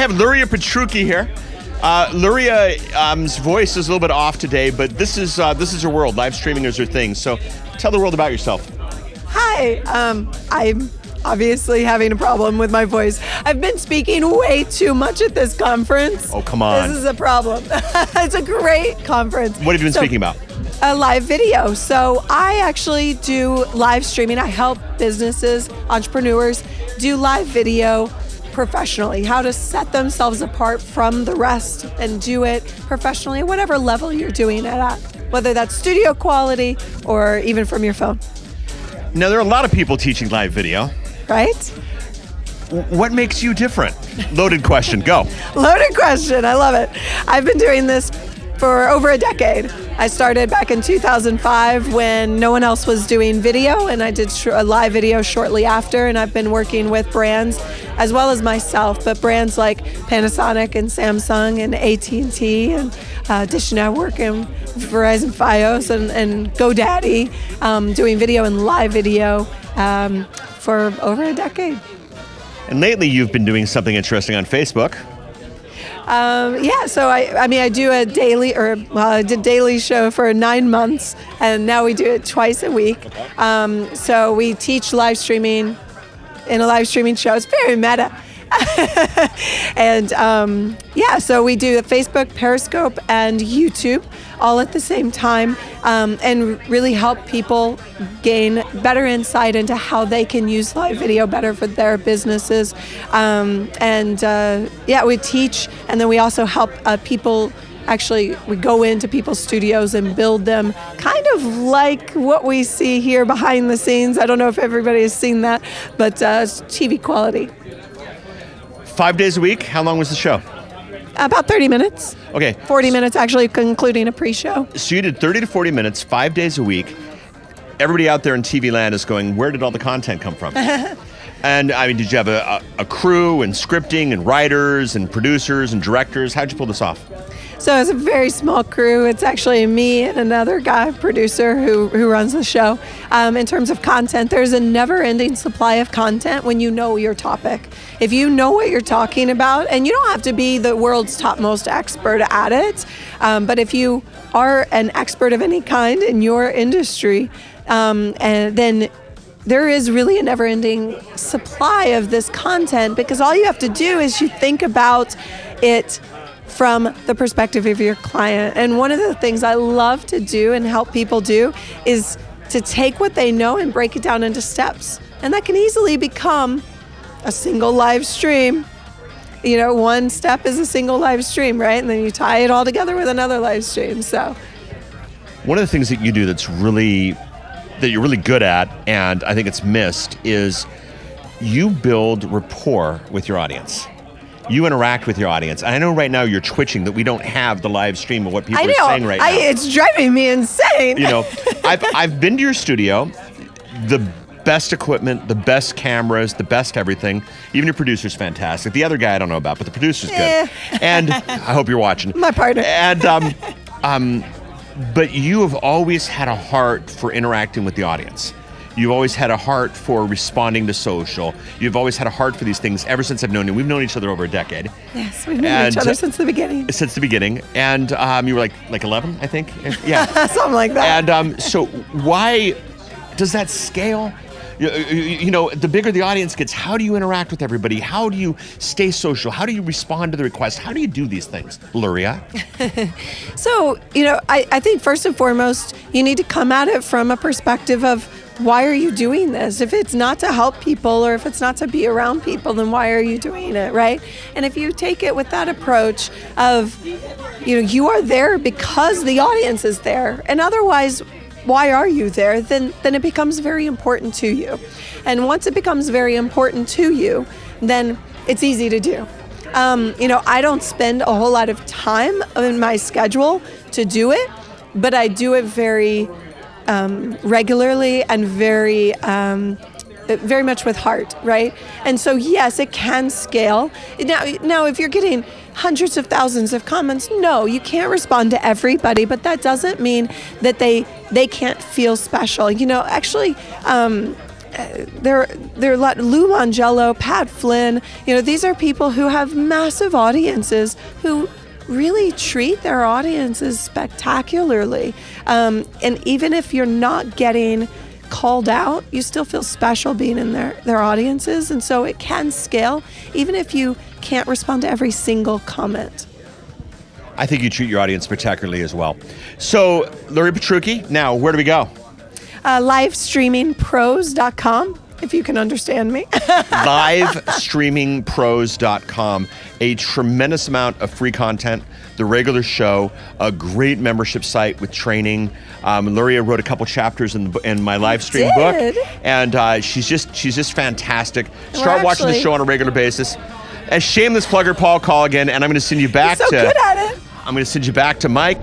have Luria Petrucci here. Luria's voice is a little bit off today, but this is her world. Live streaming is her thing. So tell the world about yourself. Hi, I'm obviously having a problem with my voice. I've been speaking way too much at this conference. Oh, come on. This is a problem. It's a great conference. What have you been speaking about? A live video. So I actually do live streaming. I help businesses, entrepreneurs do live video professionally, how to set themselves apart from the rest and do it professionally at whatever level you're doing it at, whether that's studio quality or even from your phone. Now, there are a lot of people teaching live video. Right? What makes you different? Loaded question, go. Loaded question, I love it. I've been doing this for over a decade. I started back in 2005 when no one else was doing video, and I did a live video shortly after, and I've been working with brands as well as myself, but brands like Panasonic and Samsung and AT&T and Dish Network and Verizon Fios and GoDaddy, doing video and live video for over a decade. And lately you've been doing something interesting on Facebook. So I do a daily, I did daily show for 9 months, and now we do it twice a week. Okay. So we teach live streaming in a live streaming show. It's very meta. And so we do Facebook, Periscope, and YouTube all at the same time, and really help people gain better insight into how they can use live video better for their businesses. We teach, and then we also help people. Actually, we go into people's studios and build them kind of like what we see here behind the scenes. I don't know if everybody has seen that, but it's TV quality. 5 days a week? How long was the show? About 30 minutes. Okay. 40 minutes, actually, concluding a pre-show. So you did 30 to 40 minutes, 5 days a week. Everybody out there in TV land is going, where did all the content come from? And I mean, did you have a crew and scripting and writers and producers and directors? How'd you pull this off? So it's a very small crew. It's actually me and another guy, producer, who runs the show. In terms of content, there's a never-ending supply of content when you know your topic. If you know what you're talking about, and you don't have to be the world's topmost expert at it, but if you are an expert of any kind in your industry, and then there is really a never-ending supply of this content, because all you have to do is you think about it from the perspective of your client. And one of the things I love to do and help people do is to take what they know and break it down into steps. And that can easily become a single live stream. You know, one step is a single live stream, right? And then you tie it all together with another live stream. So one of the things that you do that you're really good at, and I think it's missed, is you build rapport with your audience. You interact with your audience. And I know right now you're twitching that we don't have the live stream of what people are saying right now. It's driving me insane. You know, I've been to your studio, the best equipment, the best cameras, the best everything. Even your producer's fantastic. The other guy I don't know about, but the producer's good. And I hope you're watching. My partner. And but you have always had a heart for interacting with the audience. You've always had a heart for responding to social. You've always had a heart for these things ever since I've known you. We've known each other over a decade. Yes, we've known each other since the beginning. Since the beginning. And you were like 11, I think? Yeah. Something like that. And so why does that scale? You know, the bigger the audience gets, how do you interact with everybody? How do you stay social? How do you respond to the requests? How do you do these things, Luria? So, I think first and foremost, you need to come at it from a perspective of, why are you doing this? If it's not to help people or if it's not to be around people, then why are you doing it, right? And if you take it with that approach of, you are there because the audience is there, and otherwise, why are you there? Then it becomes very important to you. And once it becomes very important to you, then it's easy to do. I don't spend a whole lot of time in my schedule to do it, but I do it very regularly and very much with heart, right? And so, yes, it can scale. Now, if you're getting hundreds of thousands of comments, no, you can't respond to everybody, but that doesn't mean that they can't feel special. Actually, Lou Mangello, Pat Flynn. These are people who have massive audiences who really treat their audiences spectacularly. And even if you're not getting called out, you still feel special being in their audiences. And so it can scale, even if you can't respond to every single comment. I think you treat your audience spectacularly as well. So, Luria Petrucci, now, where do we go? Livestreamingpros.com, if you can understand me. Livestreamingpros.com. A tremendous amount of free content, the regular show, a great membership site with training. Luria wrote a couple chapters in my live stream book, and she's just fantastic. Start watching the show on a regular basis. A shameless plugger, Paul Colligan, and I'm going to send you back You're so good at it. I'm going to send you back to Mike.